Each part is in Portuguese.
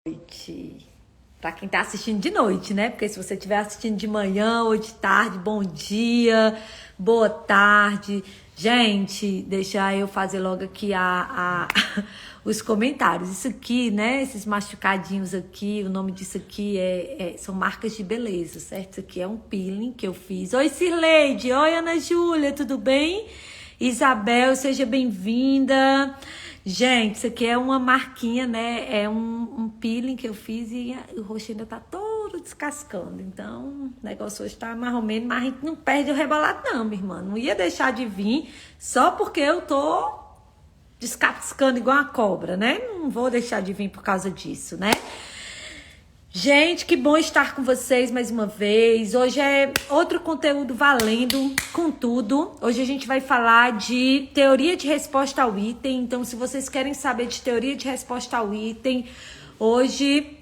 Noite. Para quem está assistindo de noite, né? Porque se você estiver assistindo de manhã ou de tarde, bom dia, boa tarde. Gente, deixa eu fazer logo aqui os comentários. Isso aqui, né? Esses machucadinhos aqui, o nome disso aqui são marcas de beleza, certo? Isso aqui é um peeling que eu fiz. Oi, Cirleide. Oi, Ana Júlia, tudo bem? Isabel, seja bem-vinda. Gente, isso aqui é uma marquinha, né? É um peeling que eu fiz e o rosto ainda tá todo descascando. Então, o negócio hoje tá mais ou menos, mas a gente não perde o rebolado não, minha irmã. Não ia deixar de vir só porque eu tô descascando igual uma cobra, né? Não vou deixar de vir por causa disso, né? Gente, que bom estar com vocês mais uma vez. Hoje é outro conteúdo valendo com tudo. Hoje a gente vai falar de teoria de resposta ao item. Então, se vocês querem saber de teoria de resposta ao item, hoje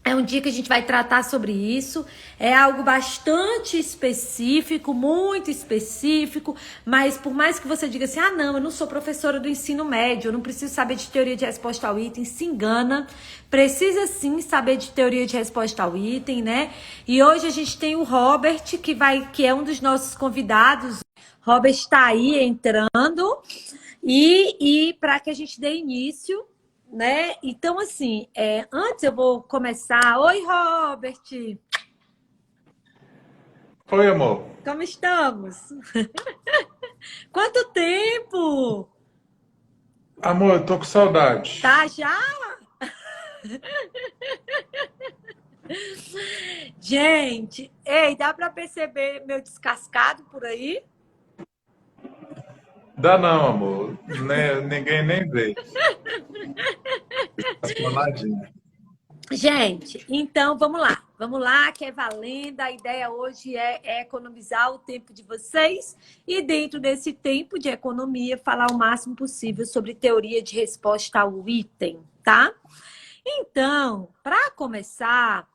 é um dia que a gente vai tratar sobre isso. É algo bastante específico, muito específico, mas por mais que você diga assim, ah não, eu não sou professora do ensino médio, eu não preciso saber de teoria de resposta ao item, se engana. Precisa sim saber de teoria de resposta ao item, né? E hoje a gente tem o Robert, que é um dos nossos convidados. Robert está aí entrando e para que a gente dê início, né? Então, assim, antes eu vou começar. Oi, Robert! Oi, amor. Como estamos? Quanto tempo? Amor, eu tô com saudade. Tá já? Gente, ei, dá para perceber meu descascado por aí? Dá não, amor. Né, ninguém nem vê. Descoladinho. Gente, então vamos lá. Vamos lá, que é valendo. A ideia hoje é economizar o tempo de vocês e, dentro desse tempo de economia, falar o máximo possível sobre teoria de resposta ao item, tá? Então, para começar,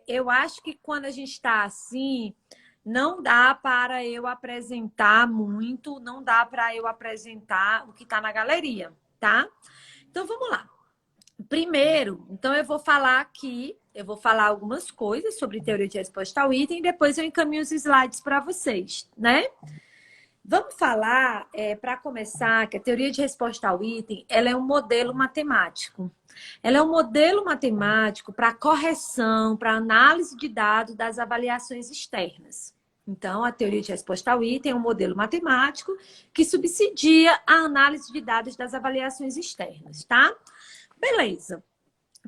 eu acho que quando a gente está assim, não dá para eu apresentar muito, não dá para eu apresentar o que está na galeria, tá? Então, vamos lá. Primeiro, então eu vou falar aqui, eu vou falar algumas coisas sobre teoria de resposta ao item e depois eu encaminho os slides para vocês, né? Vamos falar, para começar, que a teoria de resposta ao item, ela é um modelo matemático. Ela é um modelo matemático para correção, para análise de dados das avaliações externas. Então, a teoria de resposta ao item é um modelo matemático que subsidia a análise de dados das avaliações externas, tá? Beleza.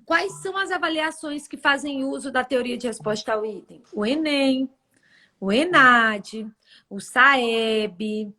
Quais são as avaliações que fazem uso da teoria de resposta ao item? O Enem, o ENAD, o SAEB,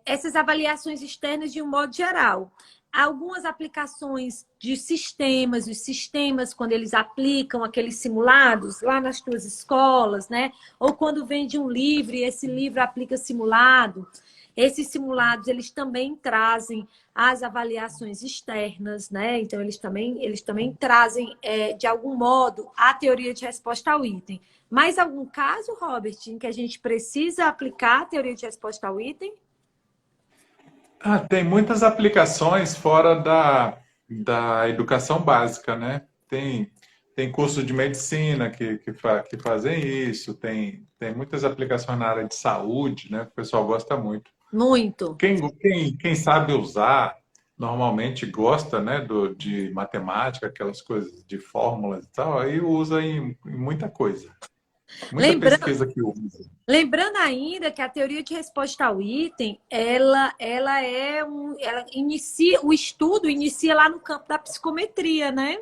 essas avaliações externas de um modo geral. Algumas aplicações de sistemas, os sistemas, quando eles aplicam aqueles simulados lá nas suas escolas, né? Ou quando vende um livro e esse livro aplica simulado. Esses simulados, eles também trazem as avaliações externas, né? Então, eles também trazem, de algum modo, a teoria de resposta ao item. Mais algum caso, Robert, em que a gente precisa aplicar a teoria de resposta ao item? Tem muitas aplicações fora da educação básica, né? Tem curso de medicina que fazem isso, tem muitas aplicações na área de saúde, né? Que o pessoal gosta muito. Muito. Quem sabe usar, normalmente gosta, né, de matemática, aquelas coisas de fórmulas e tal, aí usa em muita coisa. Muita Lembrando, pesquisa que usa. lembrando ainda que a teoria de resposta ao item, ela inicia, o estudo inicia lá no campo da psicometria, né?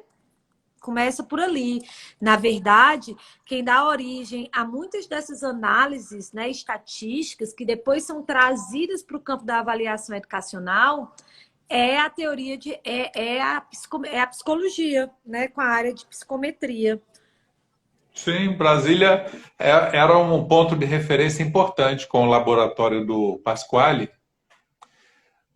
Começa por ali. Na verdade, quem dá origem a muitas dessas análises, né, estatísticas, que depois são trazidas para o campo da avaliação educacional, é a teoria é a psicologia, né, com a área de psicometria. Sim, Brasília era um ponto de referência importante com o laboratório do Pasquale,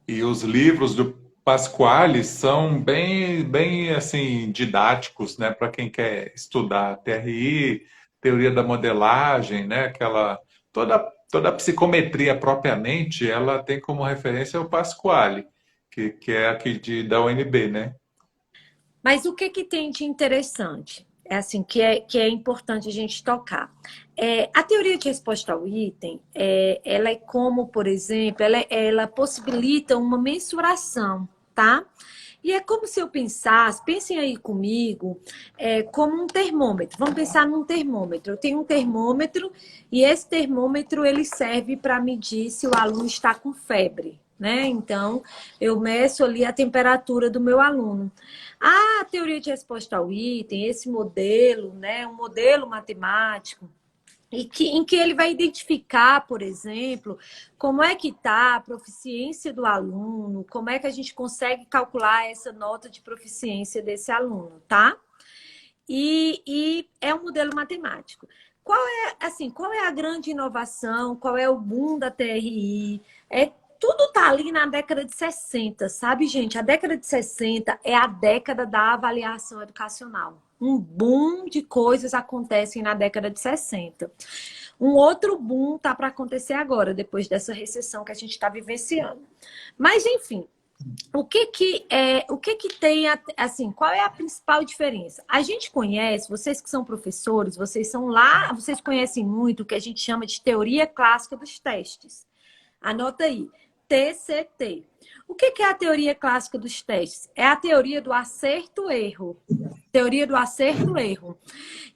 e os livros do Pasquale são bem assim didáticos, né, para quem quer estudar TRI, teoria da modelagem, né, toda a psicometria propriamente, ela tem como referência o Pasquale, que é aqui da UNB, né? Mas o que que tem de interessante? É assim, que é importante a gente tocar. A teoria de resposta ao item, ela é como, por exemplo, ela possibilita uma mensuração, tá? E é como se eu pensasse, pensem aí comigo, como um termômetro. Vamos pensar num termômetro. Eu tenho um termômetro e esse termômetro ele serve para medir se o aluno está com febre, né? Então, eu meço ali a temperatura do meu aluno. A teoria de resposta ao item, esse modelo, né, um modelo matemático, em que ele vai identificar, por exemplo, como é que está a proficiência do aluno, como é que a gente consegue calcular essa nota de proficiência desse aluno, tá? E é um modelo matemático. Qual é a grande inovação? Qual é o boom da TRI? Tudo tá ali na década de 60, sabe, gente? A década de 60 é a década da avaliação educacional. Um boom de coisas acontecem na década de 60. Um outro boom tá para acontecer agora, depois dessa recessão que a gente está vivenciando. Mas, enfim, o que que tem, assim, qual é a principal diferença? A gente conhece, vocês que são professores, vocês conhecem muito o que a gente chama de teoria clássica dos testes. Anota aí, TCT. O que é a teoria clássica dos testes? É a teoria do acerto-erro. Teoria do acerto-erro.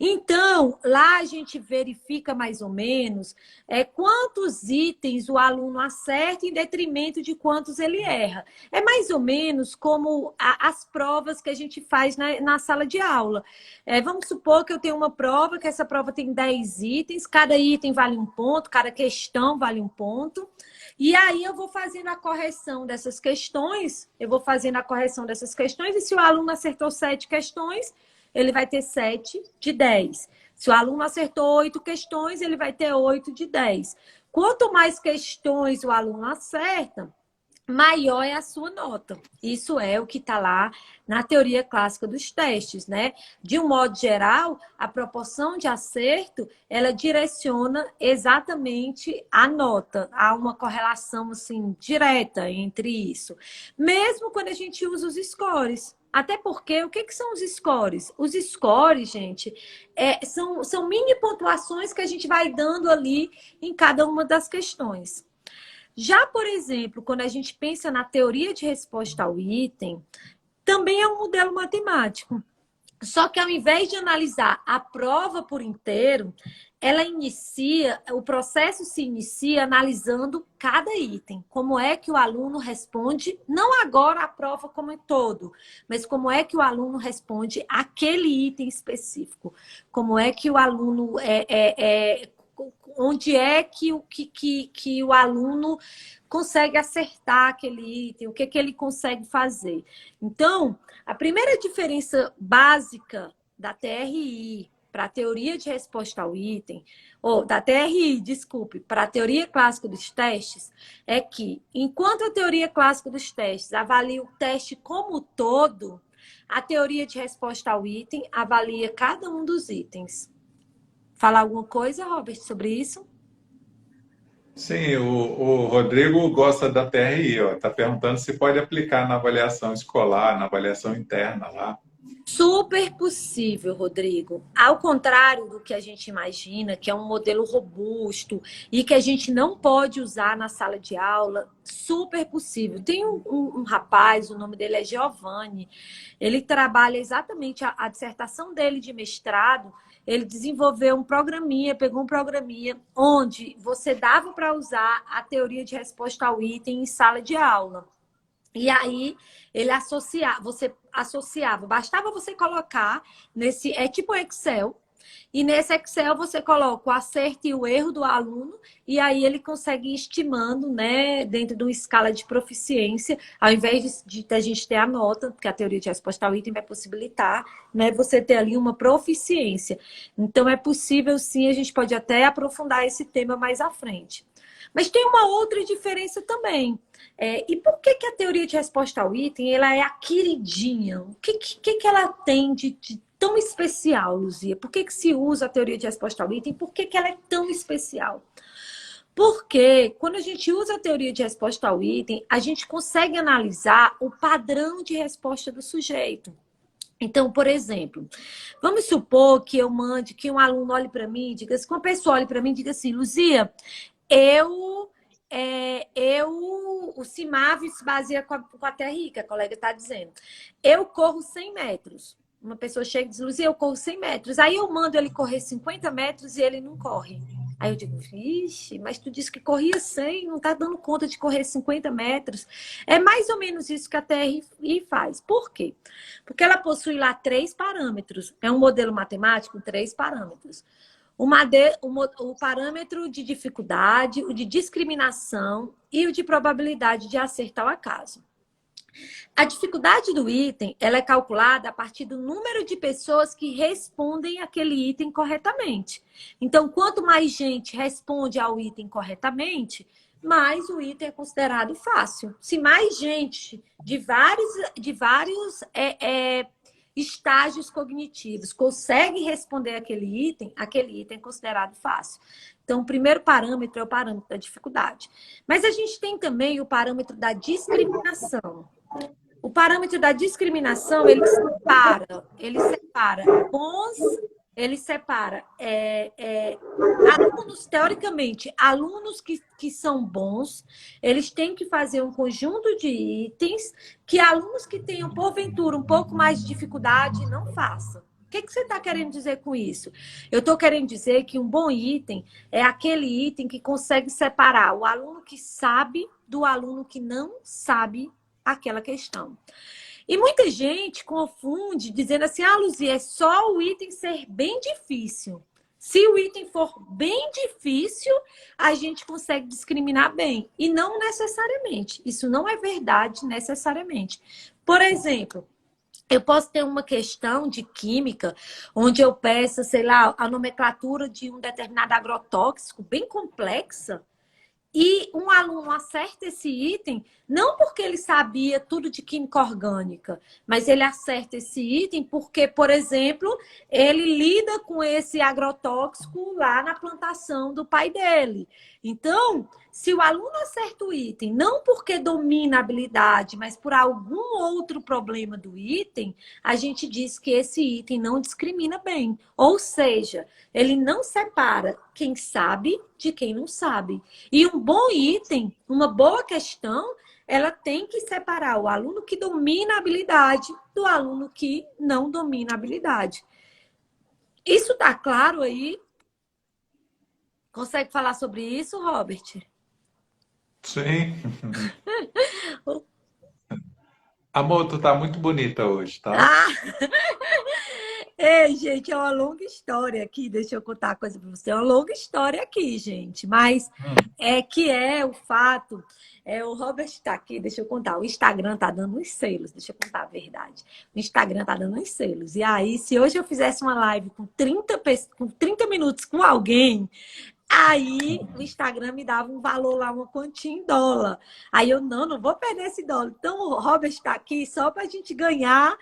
Então, lá a gente verifica mais ou menos quantos itens o aluno acerta em detrimento de quantos ele erra. É mais ou menos como as provas que a gente faz na sala de aula. Vamos supor que eu tenho uma prova, que essa prova tem 10 itens, cada item vale um ponto, cada questão vale um ponto. E aí eu vou fazendo a correção dessas questões, e se o aluno acertou 7 questões, ele vai ter 7 de 10. Se o aluno acertou 8 questões, ele vai ter 8 de 10. Quanto mais questões o aluno acerta, maior é a sua nota. Isso é o que está lá na teoria clássica dos testes, né? De um modo geral, a proporção de acerto, ela direciona exatamente a nota. Há uma correlação, assim, direta entre isso. Mesmo quando a gente usa os scores. Até porque, o que são os scores? Os scores, gente, são mini pontuações que a gente vai dando ali em cada uma das questões. Já, por exemplo, quando a gente pensa na teoria de resposta ao item, também é um modelo matemático. Só que ao invés de analisar a prova por inteiro, o processo se inicia analisando cada item. Como é que o aluno responde, não agora a prova como um todo, mas como é que o aluno responde aquele item específico. Como é que o aluno onde é que o aluno consegue acertar aquele item, o que ele consegue fazer. Então, a primeira diferença básica da TRI para a teoria de resposta ao item, ou da TRI, desculpe, para a teoria clássica dos testes, é que, enquanto a teoria clássica dos testes avalia o teste como todo, a teoria de resposta ao item avalia cada um dos itens. Falar alguma coisa, Robert, sobre isso? Sim, o Rodrigo gosta da TRI, ó. Está perguntando se pode aplicar na avaliação escolar, na avaliação interna lá. Super possível, Rodrigo. Ao contrário do que a gente imagina, que é um modelo robusto e que a gente não pode usar na sala de aula, super possível. Tem um rapaz, o nome dele é Giovanni, ele trabalha exatamente a dissertação dele de mestrado, ele desenvolveu um programinha, pegou um programinha onde você dava para usar a teoria de resposta ao item em sala de aula. E aí você associava, bastava você colocar é tipo um Excel, e nesse Excel você coloca o acerto e o erro do aluno, e aí ele consegue ir estimando, né, dentro de uma escala de proficiência, ao invés de a gente ter a nota, porque a teoria de resposta ao item vai possibilitar, né, você ter ali uma proficiência. Então é possível sim, a gente pode até aprofundar esse tema mais à frente. Mas tem uma outra diferença também. E por que a teoria de resposta ao item ela é a queridinha? O que ela tem de tão especial, Luzia? Por que se usa a teoria de resposta ao item? Por que ela é tão especial? Porque quando a gente usa a teoria de resposta ao item, a gente consegue analisar o padrão de resposta do sujeito. Então, por exemplo, vamos supor que eu mande, que um aluno olhe para mim, diga assim, que uma pessoa olhe para mim e diga assim, Luzia, eu, o CIMAV se baseia com a TRI, que a colega está dizendo. Eu corro 100 metros. Uma pessoa chega e diz, Luzia, eu corro 100 metros. Aí eu mando ele correr 50 metros e ele não corre. Aí eu digo, vixe, mas tu disse que corria 100, não está dando conta de correr 50 metros. É mais ou menos isso que a TRI faz. Por quê? Porque ela possui lá 3 parâmetros. É um modelo matemático com 3 parâmetros. O parâmetro de dificuldade, o de discriminação e o de probabilidade de acertar o acaso. A dificuldade do item, ela é calculada a partir do número de pessoas que respondem aquele item corretamente. Então, quanto mais gente responde ao item corretamente, mais o item é considerado fácil. Se mais gente de vários estágios cognitivos consegue responder aquele item é considerado fácil. Então, o primeiro parâmetro é o parâmetro da dificuldade. Mas a gente tem também o parâmetro da discriminação. O parâmetro da discriminação, ele separa bons, ele separa alunos, teoricamente, alunos que são bons, eles têm que fazer um conjunto de itens que alunos que tenham, porventura, um pouco mais de dificuldade não façam. O que você está querendo dizer com isso? Eu estou querendo dizer que um bom item é aquele item que consegue separar o aluno que sabe do aluno que não sabe aquela questão. E muita gente confunde dizendo assim, Luzia, é só o item ser bem difícil. Se o item for bem difícil, a gente consegue discriminar bem. E não necessariamente. Isso não é verdade necessariamente. Por exemplo, eu posso ter uma questão de química, onde eu peço, sei lá, a nomenclatura de um determinado agrotóxico bem complexa, e um aluno acerta esse item, não porque ele sabia tudo de química orgânica, mas ele acerta esse item porque, por exemplo, ele lida com esse agrotóxico lá na plantação do pai dele. Então, se o aluno acerta o item, não porque domina a habilidade, mas por algum outro problema do item, a gente diz que esse item não discrimina bem. Ou seja, ele não separa quem sabe de quem não sabe. E um bom item, uma boa questão, ela tem que separar o aluno que domina a habilidade do aluno que não domina a habilidade. Isso tá claro aí? Consegue falar sobre isso, Robert? Sim. Amor, tu tá muito bonita hoje, tá? Ah! Ei, gente, é uma longa história aqui. Deixa eu contar uma coisa para você. É uma longa história aqui, gente. Mas o fato. O Robert está aqui, deixa eu contar. O Instagram tá dando uns selos, deixa eu contar a verdade. O Instagram tá dando uns selos. E aí, se hoje eu fizesse uma live com 30 minutos com alguém, aí o Instagram me dava um valor lá, uma quantia em dólar. Aí eu, não vou perder esse dólar. Então, o Robert está aqui só para a gente ganhar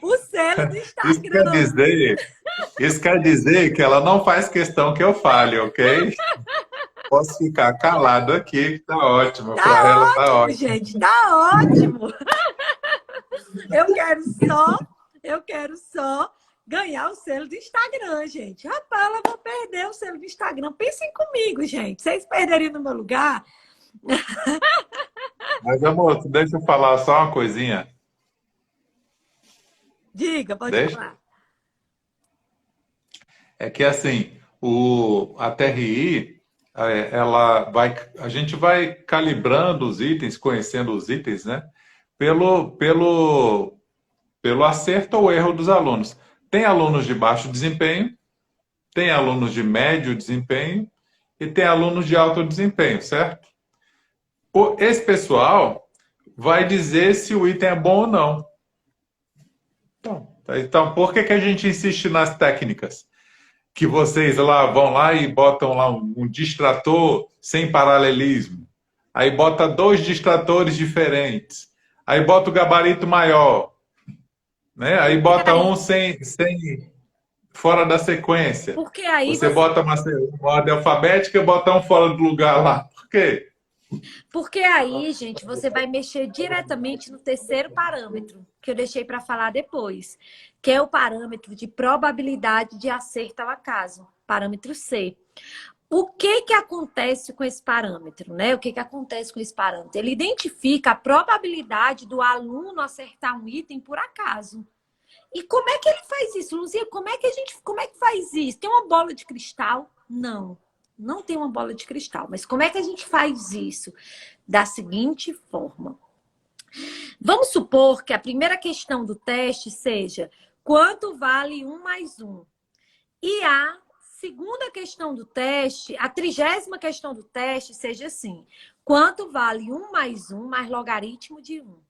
o selo do Instagram. Isso quer dizer que ela não faz questão que eu fale, ok? Posso ficar calado aqui, que tá ótimo. Tá Para ela ótimo, tá ótimo. gente, tá ótimo. Eu quero só ganhar o selo do Instagram, gente. Rapaz, ela vai perder o selo do Instagram. Pensem comigo, gente. Vocês perderiam no meu lugar? Mas, amor, deixa eu falar só uma coisinha. Diga, pode Deixa. falar. É que assim, a TRI, a gente vai calibrando os itens, conhecendo os itens, né? Pelo acerto ou erro dos alunos. Tem alunos de baixo desempenho, tem alunos de médio desempenho e tem alunos de alto desempenho, certo? Esse pessoal vai dizer se o item é bom ou não. Então, por que a gente insiste nas técnicas? Que vocês vão lá e botam lá um distrator sem paralelismo. Aí bota 2 distratores diferentes. Aí bota o gabarito maior. Né? Aí bota um sem fora da sequência. Porque aí você bota uma ordem alfabética e bota um fora do lugar lá. Por quê? Porque aí, gente, você vai mexer diretamente no terceiro parâmetro, que eu deixei para falar depois, que é o parâmetro de probabilidade de acerto ao acaso, parâmetro C. O que que acontece com esse parâmetro, né? O que que acontece com esse parâmetro? Ele identifica a probabilidade do aluno acertar um item por acaso. E como é que ele faz isso, Luzia? Como é que faz isso? Tem uma bola de cristal? Não, não tem uma bola de cristal. Mas como é que a gente faz isso? Da seguinte forma. Vamos supor que a primeira questão do teste seja quanto vale 1 mais 1? E a segunda questão do teste, a 30ª questão do teste seja assim, quanto vale 1 mais 1 mais logaritmo de 1?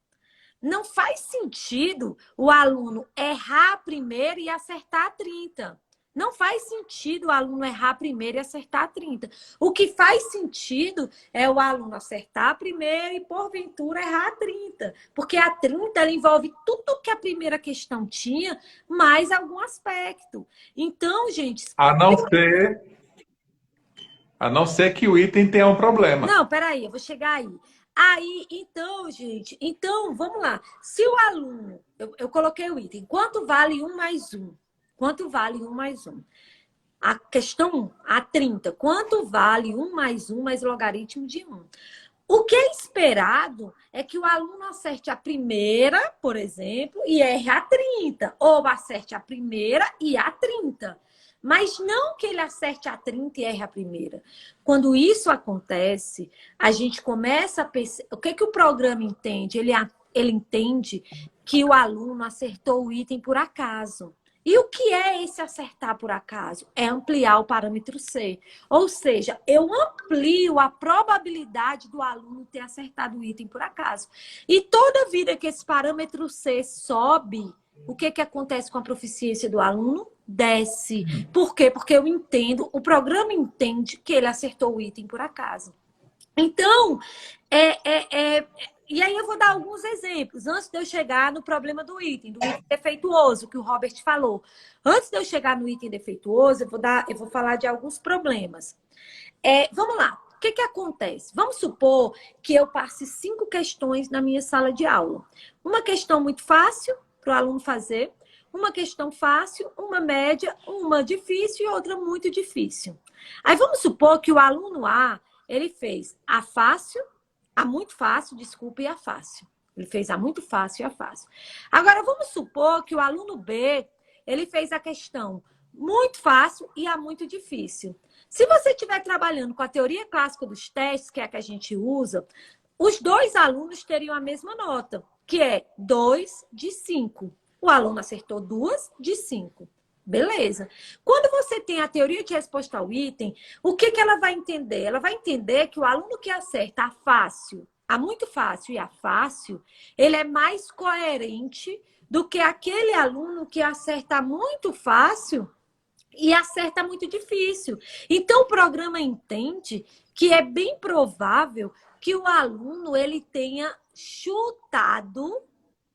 Não faz sentido o aluno errar primeiro e acertar 30. Não faz sentido o aluno errar primeiro e acertar 30. O que faz sentido é o aluno acertar primeiro e, porventura, errar 30. Porque a 30 ela envolve tudo que a primeira questão tinha, mais algum aspecto. Então, gente... A não ser que o item tenha um problema. Não, peraí, eu vou chegar aí. Aí, então, gente, então, vamos lá. Se o aluno, eu coloquei o item, quanto vale 1 mais 1? Quanto vale 1 mais 1? A questão 1, a 30, quanto vale 1 mais 1 mais logaritmo de 1? O que é esperado é que o aluno acerte a primeira, por exemplo, e erre a 30. Ou acerte a primeira e a 30. Mas não que ele acerte a 30 e erre a primeira. Quando isso acontece, a gente começa a perceber... O que que o programa entende? Ele entende que o aluno acertou o item por acaso. E o que é esse acertar por acaso? É ampliar o parâmetro C. Ou seja, eu amplio a probabilidade do aluno ter acertado o item por acaso. E toda vida que esse parâmetro C sobe, o que que acontece com a proficiência do aluno? Desce. Por quê? Porque eu entendo, o programa entende que ele acertou o item por acaso. Então, e aí eu vou dar alguns exemplos, antes de eu chegar no problema do item defeituoso, que o Robert falou. Antes de eu chegar no item defeituoso, eu vou falar de alguns problemas. Vamos lá, o que que acontece? Vamos supor que eu passe 5 questões na minha sala de aula. Uma questão muito fácil para o aluno fazer, uma questão fácil, uma média, uma difícil e outra muito difícil. Aí vamos supor que o aluno A, ele fez a fácil, a muito fácil, desculpa, e a fácil. Ele fez a muito fácil e a fácil. Agora, vamos supor que o aluno B, ele fez a questão muito fácil e a muito difícil. Se você estiver trabalhando com a teoria clássica dos testes, que é a que a gente usa, os dois alunos teriam a mesma nota, que é 2 de 5. O aluno acertou 2 de 5. Beleza. Quando você tem a teoria de resposta ao item, o que que ela vai entender? Ela vai entender que o aluno que acerta a fácil, a muito fácil e a fácil, ele é mais coerente do que aquele aluno que acerta muito fácil e acerta muito difícil. Então, o programa entende que é bem provável que o aluno ele tenha chutado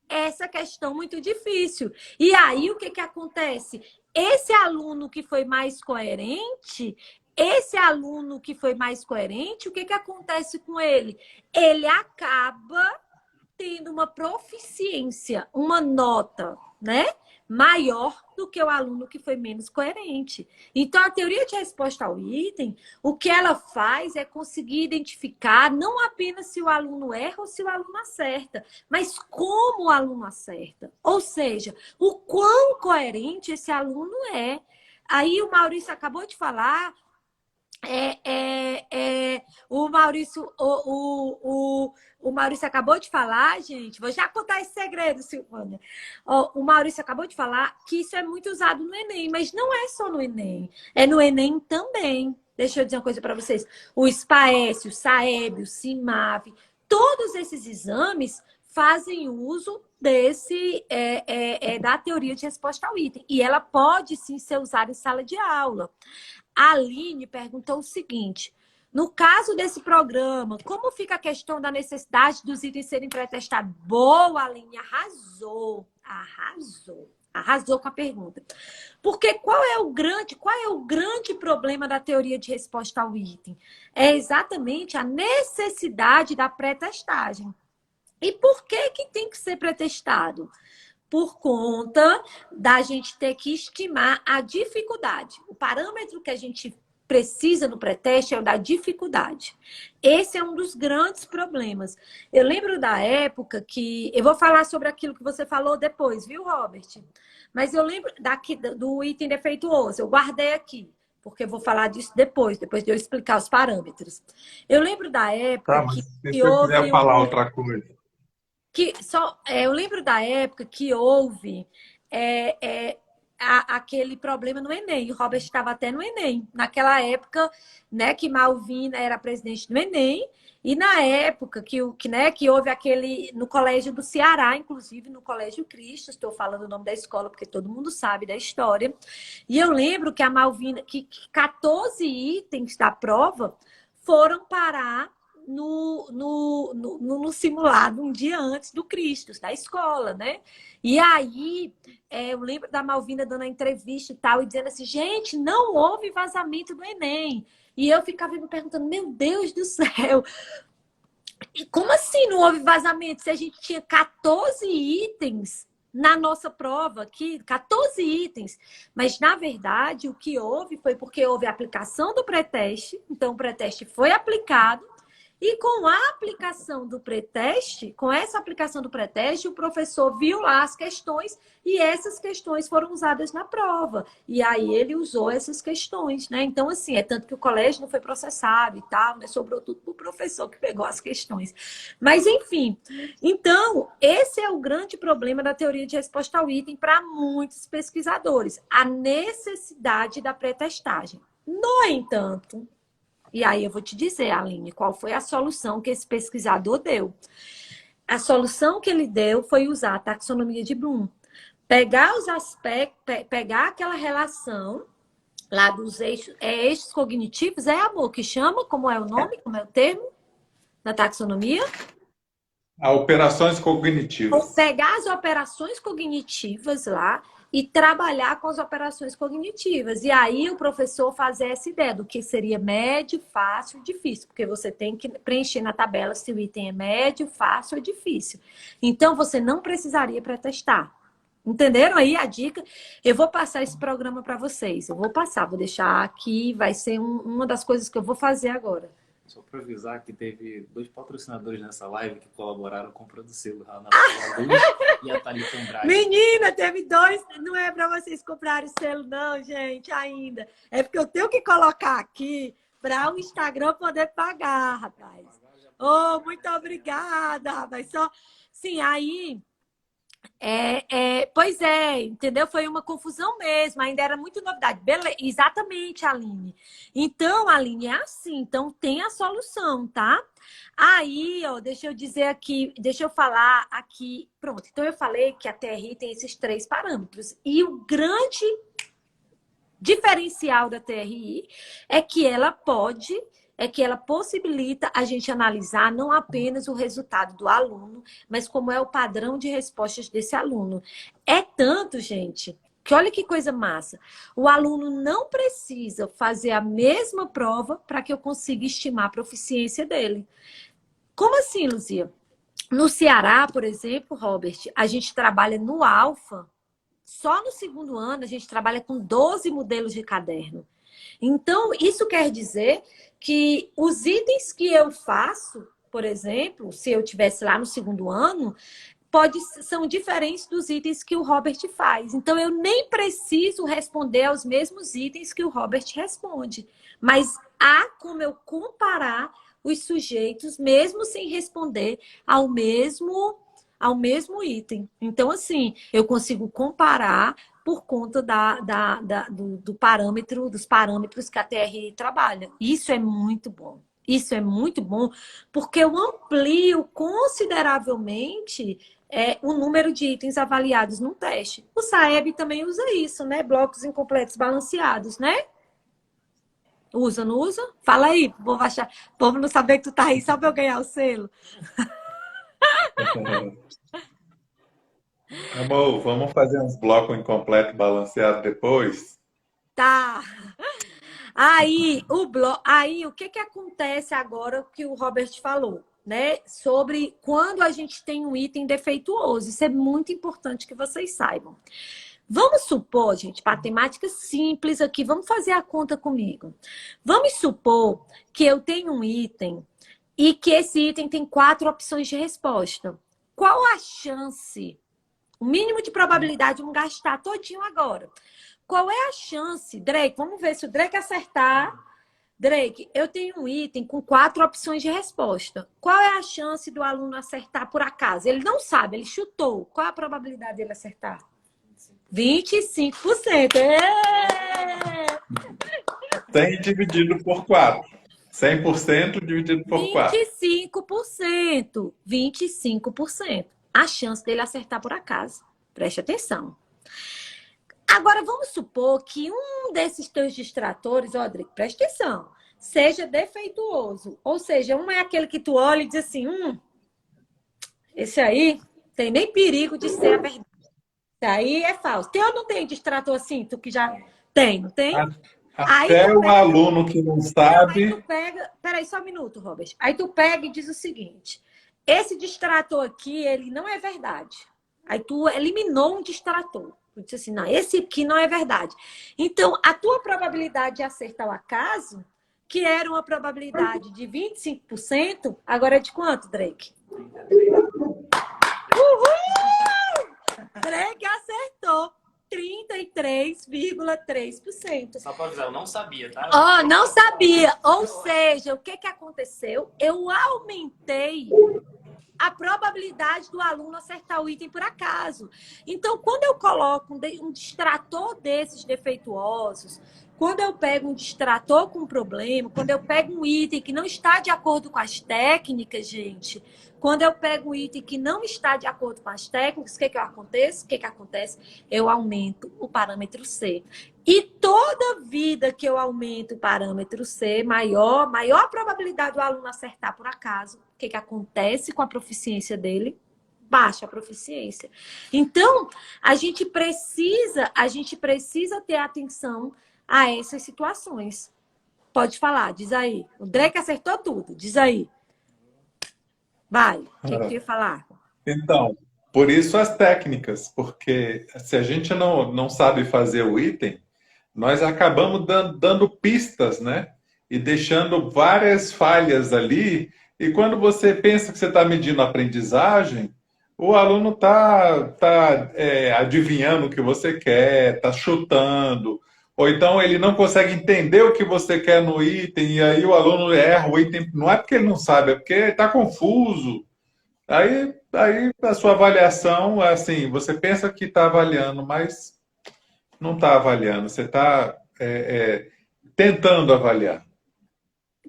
essa questão muito difícil. E aí, o que que acontece? Esse aluno que foi mais coerente, o que que acontece com ele? Ele acaba tendo uma proficiência, uma nota, né? Maior do que o aluno que foi menos coerente. Então, a teoria de resposta ao item, o que ela faz é conseguir identificar não apenas se o aluno erra ou se o aluno acerta, mas como o aluno acerta. Ou seja, o quão coerente esse aluno é. Aí o Maurício acabou de falar... o Maurício, o Maurício acabou de falar, gente. Vou já contar esse segredo, Silvânia. O Maurício acabou de falar que isso é muito usado no Enem, mas não é só no Enem, é no Enem também. Deixa eu dizer uma coisa para vocês: o SPAES, o SAEB, o CIMAV, todos esses exames fazem uso da teoria de resposta ao item. E ela pode sim ser usada em sala de aula. A Aline perguntou o seguinte: no caso desse programa, como fica a questão da necessidade dos itens serem pré-testados? Boa, Aline, arrasou. Arrasou. Arrasou com a pergunta. Porque qual é o grande problema da teoria de resposta ao item? É exatamente a necessidade da pré-testagem. E por que que tem que ser pré-testado? Por conta da gente ter que estimar a dificuldade. O parâmetro que a gente precisa no pré-teste é o da dificuldade. Esse é um dos grandes problemas. Eu lembro da época que... Eu vou falar sobre aquilo que você falou depois, viu, Robert? Mas eu lembro do item defeituoso. Eu guardei aqui, porque eu vou falar disso depois de eu explicar os parâmetros. Eu lembro da época Tá, mas que se você quiser houve falar outra coisa. eu lembro da época que houve aquele problema no Enem. O Robert estava até no Enem. Naquela época, né, que Malvina era presidente do Enem, e na época que houve aquele no Colégio do Ceará, inclusive no Colégio Cristo, estou falando o nome da escola porque todo mundo sabe da história. E eu lembro que a Malvina, que 14 itens da prova foram parar no simulado um dia antes do Cristo, da escola, né? E aí, eu lembro da Malvina dando a entrevista e tal, e dizendo assim, gente, não houve vazamento do Enem. E eu ficava me perguntando, meu Deus do céu, como assim não houve vazamento? Se a gente tinha 14 itens na nossa prova aqui, 14 itens. Mas, na verdade, o que houve foi porque houve a aplicação do pré-teste, então o pré-teste foi aplicado, e com a aplicação do pré-teste, com essa aplicação do pré-teste, o professor viu lá as questões e essas questões foram usadas na prova. E aí ele usou essas questões, né? Então, assim, é tanto que o colégio não foi processado e tal, né? Sobrou tudo para o professor que pegou as questões. Mas, enfim, então, esse é o grande problema da teoria de resposta ao item para muitos pesquisadores, a necessidade da pré-testagem. No entanto, e aí eu vou te dizer, Aline, qual foi a solução que esse pesquisador deu. A solução que ele deu foi usar a taxonomia de Bloom. Pegar os aspectos, pegar aquela relação lá dos eixos cognitivos, amor, que chama, como é o nome, como é o termo na taxonomia? Operações cognitivas. Pegar as operações cognitivas lá e trabalhar com as operações cognitivas. E aí o professor fazer essa ideia do que seria médio, fácil, difícil. Porque você tem que preencher na tabela se o item é médio, fácil ou difícil. Então, você não precisaria pré-testar. Entenderam aí a dica? Eu vou passar esse programa para vocês. Eu vou passar, vou deixar aqui. Vai ser uma das coisas que eu vou fazer agora. Só para avisar que teve 2 patrocinadores nessa live que colaboraram com o Produselo, a Ana Luz e a Thalita Andrade. Menina, teve 2. Não é para vocês comprarem o selo, não, gente, ainda. É porque eu tenho que colocar aqui para o Instagram poder pagar, rapaz. Oh, muito obrigada, rapaz. Sim, aí... pois é, entendeu? Foi uma confusão mesmo, ainda era muito novidade. Exatamente, Aline. Então, Aline, é assim, então tem a solução, tá? Aí, ó, deixa eu dizer aqui, deixa eu falar aqui. Pronto, então eu falei que a TRI tem esses 3 parâmetros. E o grande diferencial da TRI é que ela possibilita a gente analisar não apenas o resultado do aluno, mas como é o padrão de respostas desse aluno. É tanto, gente, que olha que coisa massa. O aluno não precisa fazer a mesma prova para que eu consiga estimar a proficiência dele. Como assim, Luzia? No Ceará, por exemplo, Robert, a gente trabalha no Alfa. Só no 2º ano a gente trabalha com 12 modelos de caderno. Então, isso quer dizer que os itens que eu faço, por exemplo, se eu tivesse lá no 2º ano, são diferentes dos itens que o Robert faz. Então, eu nem preciso responder aos mesmos itens que o Robert responde. Mas há como eu comparar os sujeitos, mesmo sem responder ao mesmo item. Então, assim, eu consigo comparar por conta dos parâmetros que a TRI trabalha. Isso é muito bom. Isso é muito bom, porque eu amplio consideravelmente o número de itens avaliados no teste. O SAEB também usa isso, né? Blocos incompletos balanceados, né? Usa, não usa? Fala aí, o povo não saber que tu tá aí só para eu ganhar o selo. Amor, vamos fazer uns blocos incompleto balanceado depois? Tá. Aí, o que que acontece agora que o Robert falou, né? Sobre quando a gente tem um item defeituoso. Isso é muito importante que vocês saibam. Vamos supor, gente, para temática simples aqui, vamos fazer a conta comigo. Vamos supor que eu tenho um item e que esse item tem 4 opções de resposta. Qual a chance, o mínimo de probabilidade, vamos gastar todinho agora. Qual é a chance, Drake? Vamos ver se o Drake acertar. Drake, eu tenho um item com 4 opções de resposta. Qual é a chance do aluno acertar por acaso? Ele não sabe, ele chutou. Qual é a probabilidade dele acertar? 25%. Cem dividido por 4. 100% dividido por 4. 25%. 25%. A chance dele acertar por acaso. Preste atenção. Agora, vamos supor que um desses teus distratores, ó, Drake, presta atenção, seja defeituoso. Ou seja, um é aquele que tu olha e diz assim, esse aí tem nem perigo de ser a verdade. Esse aí é falso. Tem ou não tem distrator assim? Tu que já tem, não tem? Até o aluno que não sabe... Aí tu pega... Peraí, só um minuto, Robert. Aí tu pega e diz o seguinte, esse distrator aqui, ele não é verdade. Aí tu eliminou um distrator. Tu disse assim, não, esse aqui não é verdade. Então, a tua probabilidade de acertar o acaso, que era uma probabilidade de 25%, agora é de quanto, Drake? Uhul! Drake acertou 33,3%. Só para avisar, eu não sabia, tá? Ó, não sabia. Ou seja, o que que aconteceu? Eu aumentei a probabilidade do aluno acertar o item por acaso. Então, quando eu coloco um distrator desses defeituosos, quando eu pego um distrator com problema, quando eu pego um item que não está de acordo com as técnicas, gente, quando eu pego um item que não está de acordo com as técnicas, o que que acontece? O que que acontece? Eu aumento o parâmetro C. E toda vida que eu aumento o parâmetro C, maior a probabilidade do aluno acertar por acaso. O que que acontece com a proficiência dele? Baixa a proficiência. Então, a gente precisa ter atenção a essas situações. Pode falar, diz aí. O Drake acertou tudo, diz aí. Vai, o que eu ia falar? Então, por isso as técnicas, porque se a gente não sabe fazer o item, nós acabamos dando pistas, né? E deixando várias falhas ali. E quando você pensa que você está medindo a aprendizagem, o aluno tá adivinhando o que você quer, está chutando. Ou então ele não consegue entender o que você quer no item, e aí o aluno erra o item. Não é porque ele não sabe, é porque está confuso. Aí a sua avaliação, assim, você pensa que está avaliando, mas não está avaliando, você está tentando avaliar.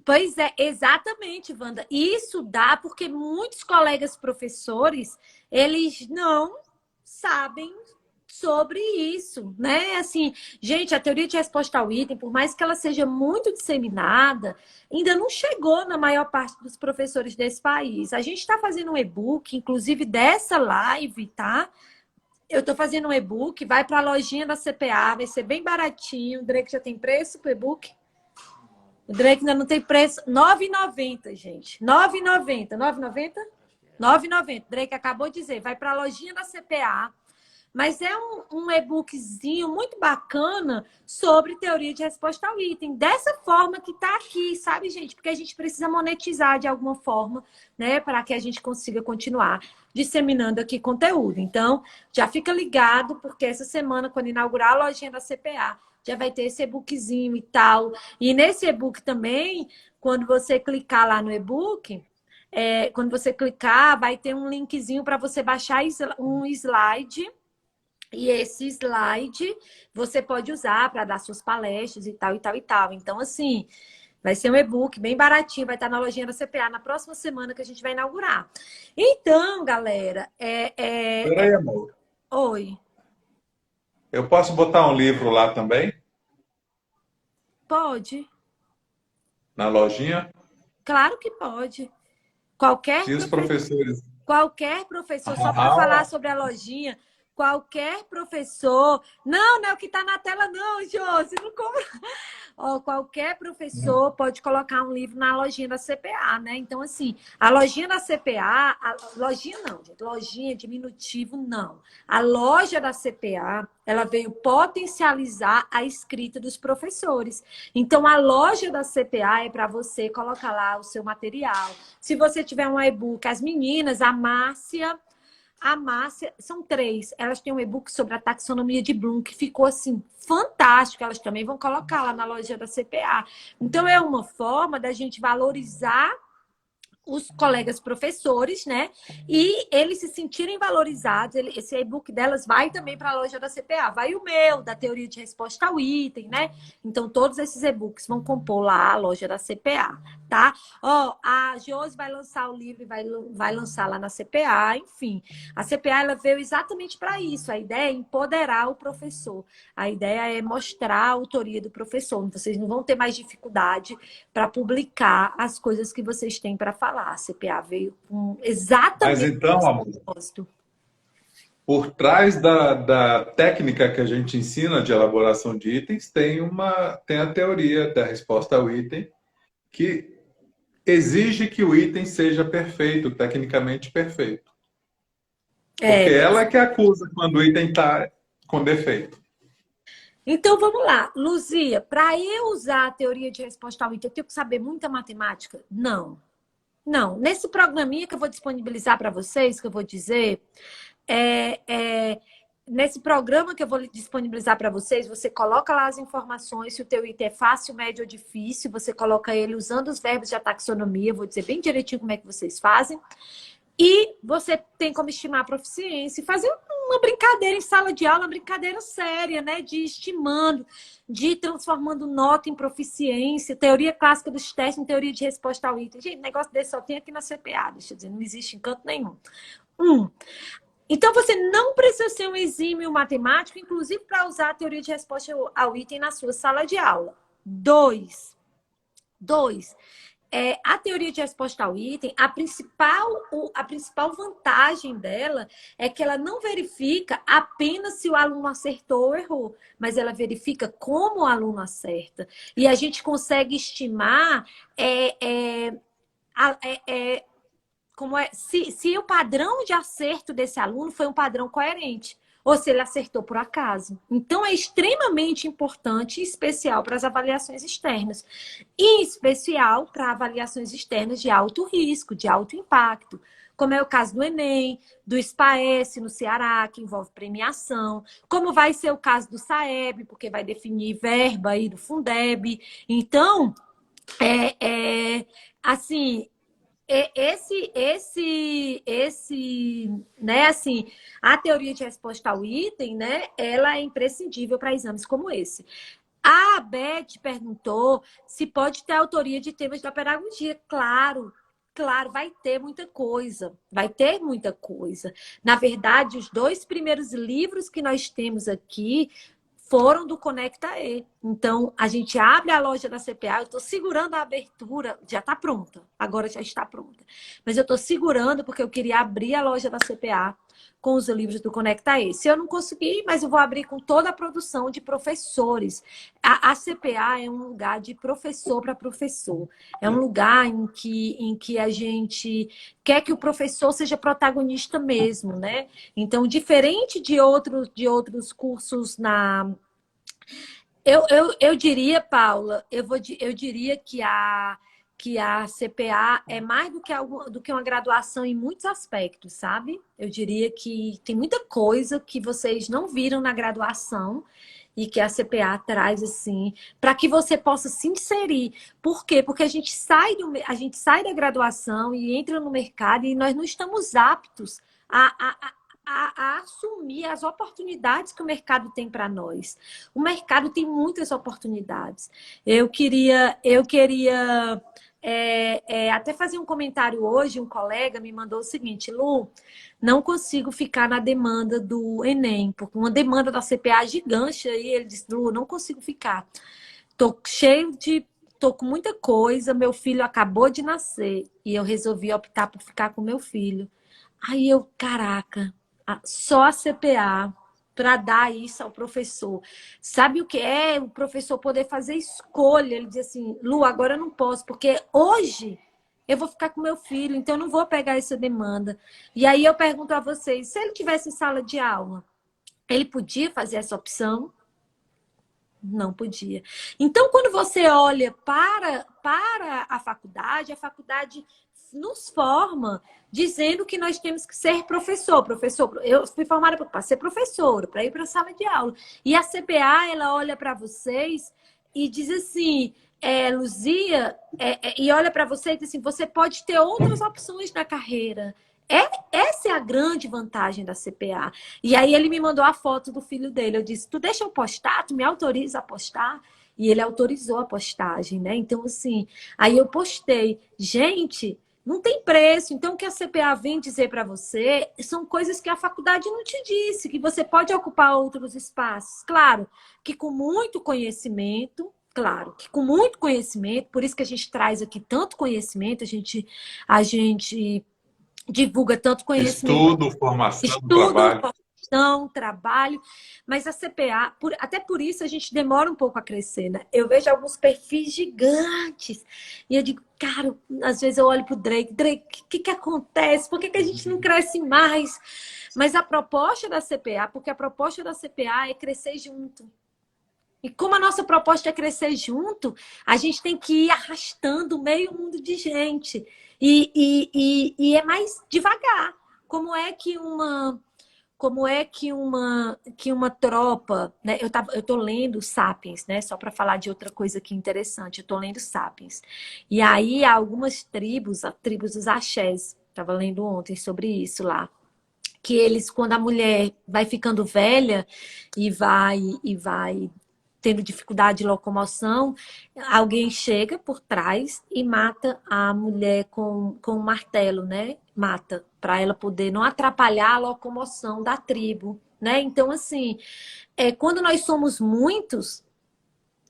Pois é, exatamente, Wanda. Isso dá porque muitos colegas professores, eles não sabem sobre isso, né? Assim, gente, a teoria de resposta ao item, por mais que ela seja muito disseminada, ainda não chegou na maior parte dos professores desse país. A gente está fazendo um e-book, inclusive dessa live, tá? Eu estou fazendo um e-book, vai para a lojinha da CPA, vai ser bem baratinho. O Drake já tem preço para o e-book? O Drake ainda não tem preço. R$ 9,90, gente. R$ 9,90. R$ 9,90? R$ 9,90. Drake acabou de dizer, vai para a lojinha da CPA. Mas é um e-bookzinho muito bacana sobre teoria de resposta ao item. Dessa forma que está aqui, sabe, gente? Porque a gente precisa monetizar de alguma forma, né? Para que a gente consiga continuar disseminando aqui conteúdo. Então, já fica ligado, porque essa semana, quando inaugurar a lojinha da CPA, já vai ter esse e-bookzinho e tal. E nesse e-book também, quando você clicar lá no e-book, quando você clicar, vai ter um linkzinho para você baixar um slide. E esse slide você pode usar para dar suas palestras e tal, e tal, e tal. Então, assim, vai ser um e-book bem baratinho, vai estar na lojinha da CPA na próxima semana que a gente vai inaugurar. Então, galera, Peraí, amor. Oi. Eu posso botar um livro lá também? Pode. Na lojinha? Claro que pode. Qualquer Se os professores Qualquer professor, só para falar Ah, sobre a lojinha, qualquer professor... Não, não é o que está na tela não, Josi, não compra. Ó, qualquer professor pode colocar um livro na lojinha da CPA, né? Então, assim, a lojinha da CPA... lojinha não, gente. Lojinha, diminutivo, não. A loja da CPA, ela veio potencializar a escrita dos professores. Então, a loja da CPA é para você colocar lá o seu material. Se você tiver um e-book, as meninas, a Márcia, são três. Elas têm um e-book sobre a taxonomia de Bloom, que ficou assim, fantástico. Elas também vão colocar lá na loja da CPA. Então, é uma forma da gente valorizar os colegas professores, né? E eles se sentirem valorizados. Esse e-book delas vai também para a loja da CPA. Vai o meu, da teoria de resposta ao item, né? Então, todos esses e-books vão compor lá a loja da CPA, tá? Ó, a Josi vai lançar o livro e vai lançar lá na CPA, enfim. A CPA, ela veio exatamente para isso. A ideia é empoderar o professor. A ideia é mostrar a autoria do professor. Vocês não vão ter mais dificuldade para publicar as coisas que vocês têm para falar. A CPA veio com mas exatamente então, esse amor, propósito. por trás da técnica que a gente ensina de elaboração de itens, tem a teoria da resposta ao item, que exige que o item seja perfeito, tecnicamente perfeito. Porque É. ela é que acusa quando o item está com defeito. Então, vamos lá. Luzia, para eu usar a teoria de resposta ao item, eu tenho que saber muita matemática? Não. Não. Nesse programinha que eu vou disponibilizar para vocês, que eu vou dizer, nesse programa que eu vou disponibilizar para vocês, você coloca lá as informações, se o teu item é fácil, médio ou difícil, você coloca ele usando os verbos de taxonomia, eu vou dizer bem direitinho como é que vocês fazem. E você tem como estimar a proficiência e fazer uma brincadeira em sala de aula, uma brincadeira séria, né? De estimando, de transformando nota em proficiência, teoria clássica dos testes em teoria de resposta ao item. Gente, negócio desse só tem aqui na CPA, deixa eu dizer, não existe em canto nenhum. Então, você não precisa ser um exímio matemático, inclusive para usar a teoria de resposta ao item na sua sala de aula. Dois. A teoria de resposta ao item, a principal vantagem dela é que ela não verifica apenas se o aluno acertou ou errou, mas ela verifica como o aluno acerta. E a gente consegue estimar se o padrão de acerto desse aluno foi um padrão coerente, ou se ele acertou por acaso. Então, é extremamente importante e especial para as avaliações externas. E em especial para avaliações externas de alto risco, de alto impacto, como é o caso do Enem, do SPAES no Ceará, que envolve premiação, como vai ser o caso do SAEB, porque vai definir verba aí do Fundeb. Então, assim... né, assim, a teoria de resposta ao item, né, ela é imprescindível para exames como esse. A Beth perguntou se pode ter autoria de temas da pedagogia. Claro, vai ter muita coisa. Vai ter muita coisa. Na verdade, os 2 primeiros livros que nós temos aqui foram do Conecta E. Então, a gente abre a loja da CPA, eu estou segurando a abertura, já está pronta, agora já está pronta. Mas eu estou segurando porque eu queria abrir a loja da CPA com os livros do Conecta E. Se eu não conseguir, mas eu vou abrir com toda a produção de professores. A CPA é um lugar de professor para professor. É um lugar em que a gente quer que o professor seja protagonista mesmo, né? Então, diferente de outros cursos na... Eu diria, Paula, eu diria que a CPA é mais do que uma graduação em muitos aspectos, sabe? Eu diria que tem muita coisa que vocês não viram na graduação e que a CPA traz, assim, para que você possa se inserir. Por quê? Porque a gente sai da graduação e entra no mercado e nós não estamos aptos a assumir as oportunidades que o mercado tem para nós. O mercado tem muitas oportunidades. Eu queria até fazer um comentário hoje, um colega me mandou o seguinte: Lu, não consigo ficar na demanda do Enem, porque uma demanda da CPA gigante, aí ele disse: Lu, não consigo ficar. Tô com muita coisa, meu filho acabou de nascer e eu resolvi optar por ficar com meu filho. Aí eu, caraca, só a CPA para dar isso ao professor. Sabe o que é o professor poder fazer escolha? Ele diz assim, Lu, agora eu não posso, porque hoje eu vou ficar com meu filho, então eu não vou pegar essa demanda. E aí eu pergunto a vocês, se ele tivesse em sala de aula, ele podia fazer essa opção? Não podia. Então, quando você olha para a faculdade nos forma dizendo que nós temos que ser professor. Professor, eu fui formada para ser professora, para ir para a sala de aula. E a CPA, ela olha para vocês e diz assim, Luzia, e olha para você e diz assim, você pode ter outras opções na carreira. Essa é a grande vantagem da CPA. E aí ele me mandou a foto do filho dele. Eu disse, tu deixa eu postar? Tu me autoriza a postar? E ele autorizou a postagem, né? Então, assim, aí eu postei. Gente, não tem preço. Então, o que a CPA vem dizer para você são coisas que a faculdade não te disse, que você pode ocupar outros espaços. Claro, que com muito conhecimento, claro, que com muito conhecimento, por isso que a gente traz aqui tanto conhecimento, a gente divulga tanto conhecimento, Estudo, formação, estudo, trabalho. formação, trabalho, mas a CPA, até por isso a gente demora um pouco a crescer, né? Eu vejo alguns perfis gigantes e eu digo, cara, às vezes eu olho pro Drake, o que acontece? Por que a gente não cresce mais? Mas a proposta da CPA, porque a proposta da CPA é crescer junto. E como a nossa proposta é crescer junto, a gente tem que ir arrastando meio mundo de gente. E é mais devagar. Como é que uma tropa, né? Eu tô lendo Sapiens, né? Só para falar de outra coisa aqui interessante. Eu tô lendo Sapiens. E aí há algumas tribos, a tribos dos axés. Estava lendo ontem sobre isso lá. Que eles, quando a mulher vai ficando velha e vai tendo dificuldade de locomoção, alguém chega por trás e mata a mulher com um martelo, né? Mata, para ela poder não atrapalhar a locomoção da tribo, né? Então, assim, quando nós somos muitos,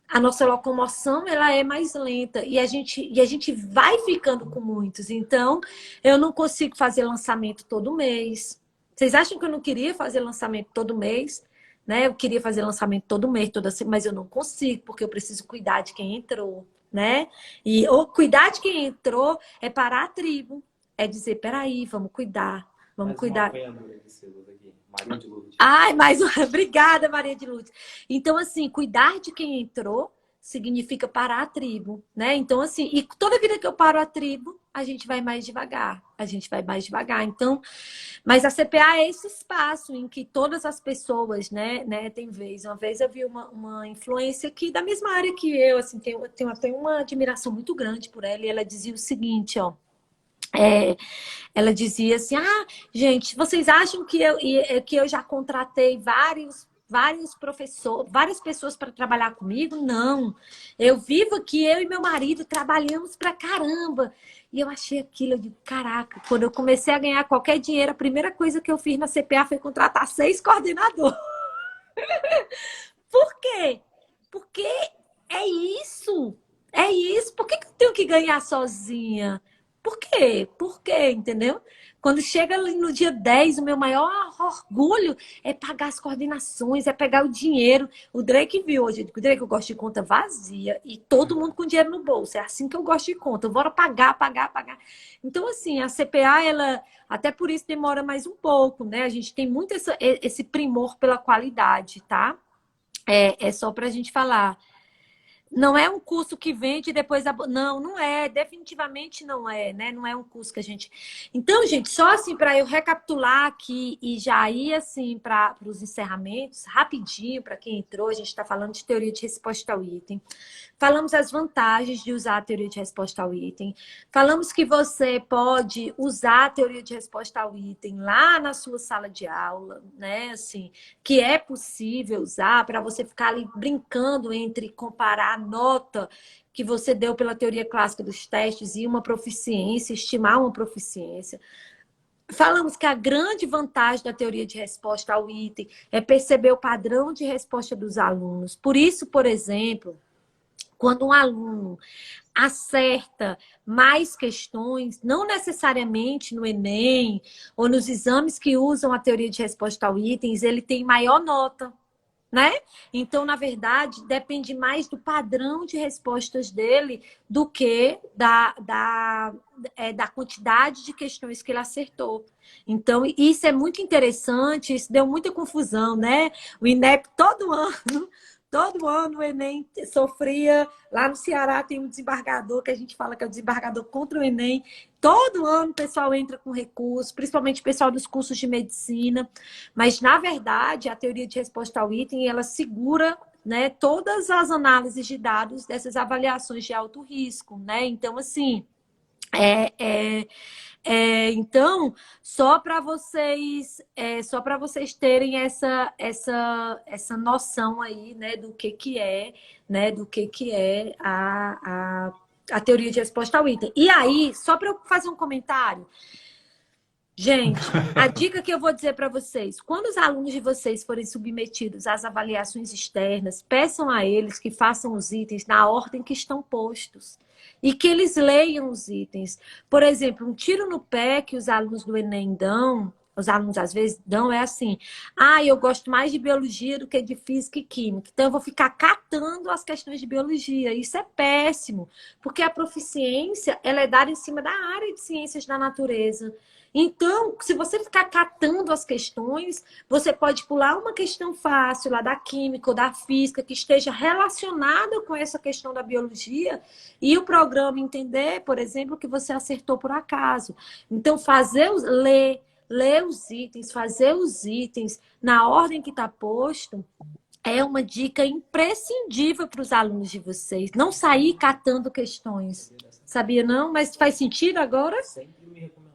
a nossa locomoção ela é mais lenta e a gente vai ficando com muitos. Então, eu não consigo fazer lançamento todo mês. Vocês acham que eu não queria fazer lançamento todo mês? Né? Eu queria fazer lançamento todo mês, toda semana, mas eu não consigo, porque eu preciso cuidar de quem entrou, né? E cuidar de quem entrou é parar a tribo. É dizer, peraí, vamos cuidar. Vamos Mais uma cuidar. apoiadora de Silas aqui, Maria de Lourdes. Ai, mais uma. Obrigada, Maria de Lourdes. Então, assim, cuidar de quem entrou significa parar a tribo, né? Então, assim, e toda vida que eu paro a tribo, a gente vai mais devagar. A gente vai mais devagar. Então, mas a CPA é esse espaço em que todas as pessoas, né, tem vez. Uma vez eu vi uma influência aqui da mesma área que eu, assim, tenho uma admiração muito grande por ela, e ela dizia o seguinte, ó. Ela dizia assim, gente, vocês acham que eu já contratei vários professores, várias pessoas para trabalhar comigo? Não. Eu vivo aqui, eu e meu marido trabalhamos pra caramba. E eu achei aquilo, eu digo, caraca, quando eu comecei a ganhar qualquer dinheiro, a primeira coisa que eu fiz na CPA foi contratar 6 coordenadores. Por quê? Porque é isso. É isso. Por que eu tenho que ganhar sozinha? Por quê? Por quê? Entendeu? Quando chega ali no dia 10, o meu maior orgulho é pagar as coordenações, é pegar o dinheiro. O Drake viu hoje, o Drake, eu gosto de conta vazia e todo mundo com dinheiro no bolso. É assim que eu gosto de conta. Bora pagar, pagar, pagar. Então, assim, a CPA, ela até por isso demora mais um pouco, né? A gente tem muito esse primor pela qualidade, tá? É só pra gente falar. Não é um curso que vende e depois... Não, não é. Definitivamente não é, né? Não é um curso que a gente... Então, gente, só assim para eu recapitular aqui e já ir assim para os encerramentos, rapidinho, para quem entrou, a gente está falando de teoria de resposta ao item. Falamos as vantagens de usar a teoria de resposta ao item. Falamos que você pode usar a teoria de resposta ao item lá na sua sala de aula, né? Assim, que é possível usar para você ficar ali brincando entre comparar a nota que você deu pela teoria clássica dos testes e uma proficiência, estimar uma proficiência. Falamos que a grande vantagem da teoria de resposta ao item é perceber o padrão de resposta dos alunos. Por isso, por exemplo, Quando um aluno acerta mais questões, não necessariamente no Enem ou nos exames que usam a teoria de resposta ao itens, ele tem maior nota, né? Então, na verdade, depende mais do padrão de respostas dele do que da quantidade de questões que ele acertou. Então, isso é muito interessante, isso deu muita confusão, né? O INEP todo ano o Enem sofria. Lá no Ceará tem um desembargador, que a gente fala que é o desembargador contra o Enem. Todo ano o pessoal entra com recurso, principalmente o pessoal dos cursos de medicina. Mas, na verdade, a teoria de resposta ao item, ela segura, né, todas as análises de dados dessas avaliações de alto risco, né? Então, assim, então, só para vocês terem essa noção aí, né, do que é, né, do que é a teoria de resposta ao item. E aí, só para eu fazer um comentário, gente, a dica que eu vou dizer para vocês, quando os alunos de vocês forem submetidos às avaliações externas, peçam a eles que façam os itens na ordem que estão postos e que eles leiam os itens. Por exemplo, um tiro no pé que os alunos do Enem dão, os alunos às vezes dão, é assim: eu gosto mais de biologia do que de física e química, então eu vou ficar catando as questões de biologia. Isso é péssimo, porque a proficiência ela é dada em cima da área de ciências da natureza. Então, se você ficar catando as questões, você pode pular uma questão fácil lá da química ou da física que esteja relacionada com essa questão da biologia e o programa entender, por exemplo, que você acertou por acaso. Então, ler os itens, fazer os itens na ordem que está posto é uma dica imprescindível para os alunos de vocês. Não sair catando questões. Sabia não? Mas faz sentido agora? Sempre me recomendaram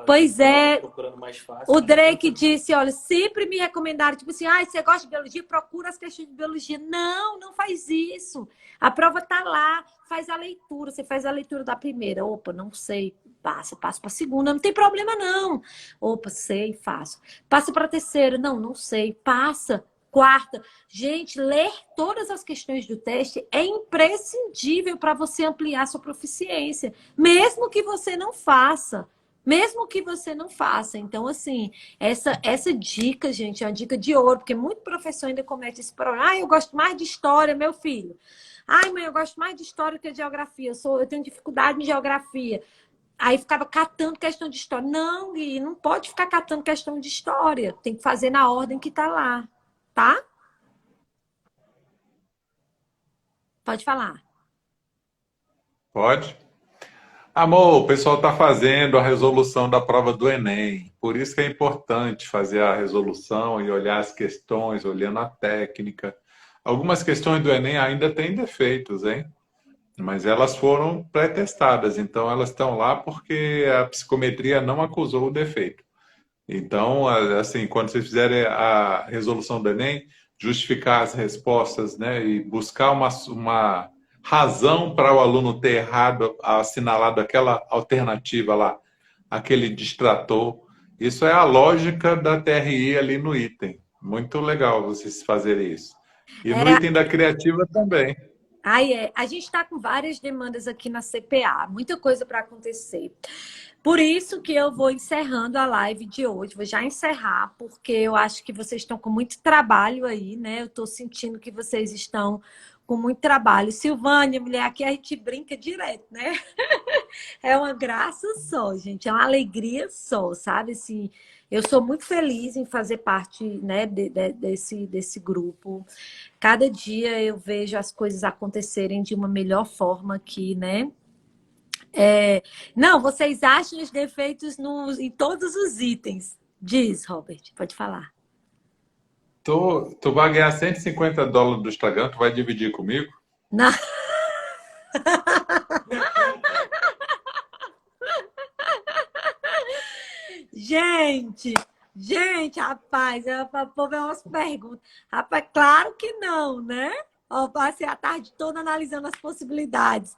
Pois é, procurando mais fácil. o Drake disse, olha, sempre me recomendaram, tipo assim, você gosta de biologia? Procura as questões de biologia. Não, não faz isso. A prova tá lá, faz a leitura. Você faz a leitura da primeira. Opa, não sei, passo para a segunda, não tem problema não. Opa, sei, faço. Passa para a terceira, não sei, passa. Quarta. Gente, ler todas as questões do teste é imprescindível para você ampliar sua proficiência, mesmo que você não faça. Mesmo que você não faça. Então, assim, essa dica, gente, é uma dica de ouro, porque muito professor ainda comete esse problema. Eu gosto mais de história, meu filho. Mãe, eu gosto mais de história que de geografia. Eu tenho dificuldade em geografia. Aí ficava catando questão de história. Não, Gui, não pode ficar catando questão de história. Tem que fazer na ordem que tá lá, tá? Pode falar. Pode? Amor, o pessoal está fazendo a resolução da prova do Enem. Por isso que é importante fazer a resolução e olhar as questões, olhando a técnica. Algumas questões do Enem ainda têm defeitos, hein? Mas elas foram pré-testadas, então elas estão lá porque a psicometria não acusou o defeito. Então, assim, quando vocês fizerem a resolução do Enem, justificar as respostas, né, e buscar uma razão para o aluno ter errado, assinalado aquela alternativa lá, aquele distrator. Isso é a lógica da TRI ali no item. Muito legal vocês fazerem isso. E no item da criativa também. A gente está com várias demandas aqui na CPA, muita coisa para acontecer. Por isso que eu vou encerrando a live de hoje. Vou já encerrar, porque eu acho que vocês estão com muito trabalho aí, né? Eu estou sentindo que vocês estão com muito trabalho. Silvânia, mulher, aqui a gente brinca direto, né? É uma graça só, gente. É uma alegria só, sabe? Assim, eu sou muito feliz em fazer parte, né, desse grupo. Cada dia eu vejo as coisas acontecerem de uma melhor forma aqui, né? Não, vocês acham os defeitos em todos os itens. Diz, Robert, pode falar. Tu vai ganhar $150 do Instagram, tu vai dividir comigo? Não. Gente, rapaz, o povo é umas perguntas. Rapaz, claro que não, né? Ó, passei a tarde toda analisando as possibilidades.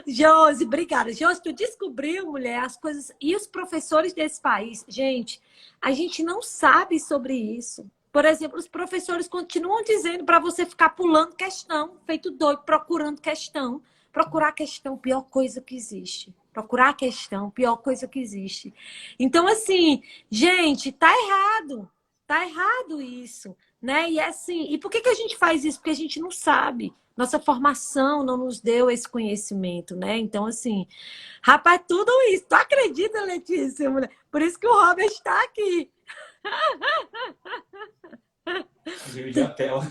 Josi, obrigada. Josi, tu descobriu, mulher, as coisas... E os professores desse país? Gente, a gente não sabe sobre isso. Por exemplo, os professores continuam dizendo para você ficar pulando questão, feito doido, procurando questão. Procurar questão, pior coisa que existe. Procurar questão, pior coisa que existe. Então, assim, gente, tá errado. Tá errado isso, né? E assim, e por que que a gente faz isso? Porque a gente não sabe. Nossa formação não nos deu esse conhecimento, né? Então, assim, rapaz, tudo isso. Tu acredita, Letícia, mulher? Por isso que o Robert está aqui. Dividir a tela.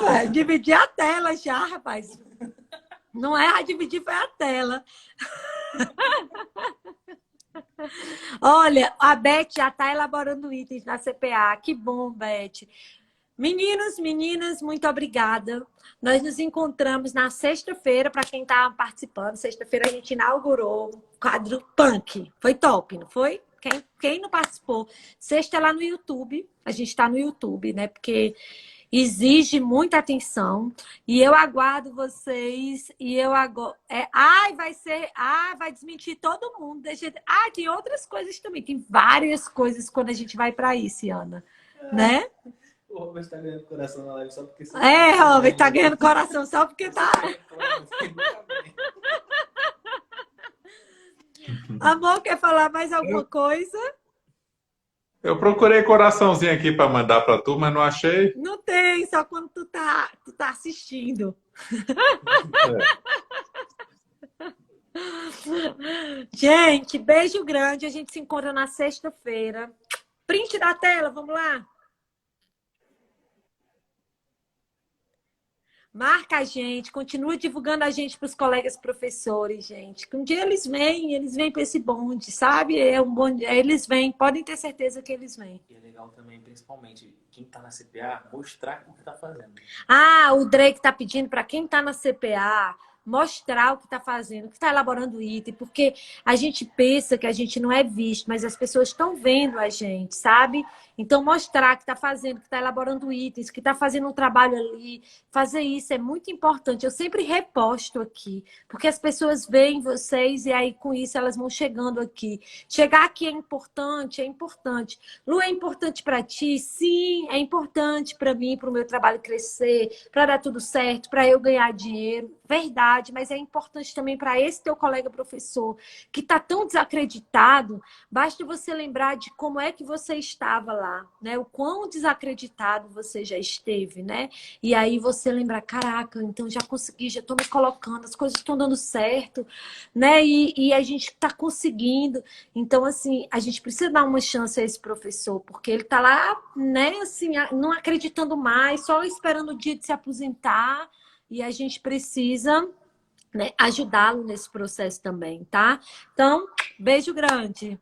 Vai dividir a tela já, rapaz. Não é a dividir, foi a tela. Olha, a Beth já está elaborando itens na CPA. Que bom, Beth. Meninos, meninas, muito obrigada. Nós nos encontramos na sexta-feira, para quem está participando. Sexta-feira a gente inaugurou o quadro Punk. Foi top, não foi? Quem não participou? Sexta é lá no YouTube. A gente está no YouTube, né? Porque exige muita atenção. E eu aguardo vocês. E eu agora. Vai ser. Vai desmentir todo mundo. Tem outras coisas também. Tem várias coisas quando a gente vai para isso, Ana. Né? O Robert tá ganhando coração na live só porque... Robert, tá ganhando coração só porque tá... Amor, quer falar mais alguma coisa? Eu procurei coraçãozinho aqui para mandar para tu, mas não achei. Não tem, só quando tu tá assistindo. Gente, beijo grande. A gente se encontra na sexta-feira. Print da tela, vamos lá? Marca a gente, continua divulgando a gente para os colegas professores, gente. Que um dia eles vêm para esse bonde, sabe? É um bonde, eles vêm, podem ter certeza que eles vêm. E é legal também, principalmente, quem tá na CPA, mostrar o que tá fazendo. O Drake tá pedindo para quem tá na CPA mostrar o que está fazendo, o que está elaborando o item, porque a gente pensa que a gente não é visto, mas as pessoas estão vendo a gente, sabe? Então, mostrar que está fazendo, que está elaborando itens, que está fazendo um trabalho ali, fazer isso é muito importante. Eu sempre reposto aqui, porque as pessoas veem vocês e aí com isso elas vão chegando aqui. Chegar aqui é importante, é importante. Lu, é importante para ti? Sim, é importante para mim, para o meu trabalho crescer, para dar tudo certo, para eu ganhar dinheiro. Verdade, mas é importante também para esse teu colega professor que está tão desacreditado. Basta você lembrar de como é que você estava lá, né? O quão desacreditado você já esteve, né? E aí você lembrar, caraca, então já consegui, já estou me colocando, as coisas estão dando certo, né? E a gente está conseguindo. Então, assim, a gente precisa dar uma chance a esse professor, porque ele está lá, né? Assim, não acreditando mais, só esperando o dia de se aposentar. E a gente precisa, né, ajudá-lo nesse processo também, tá? Então, beijo grande.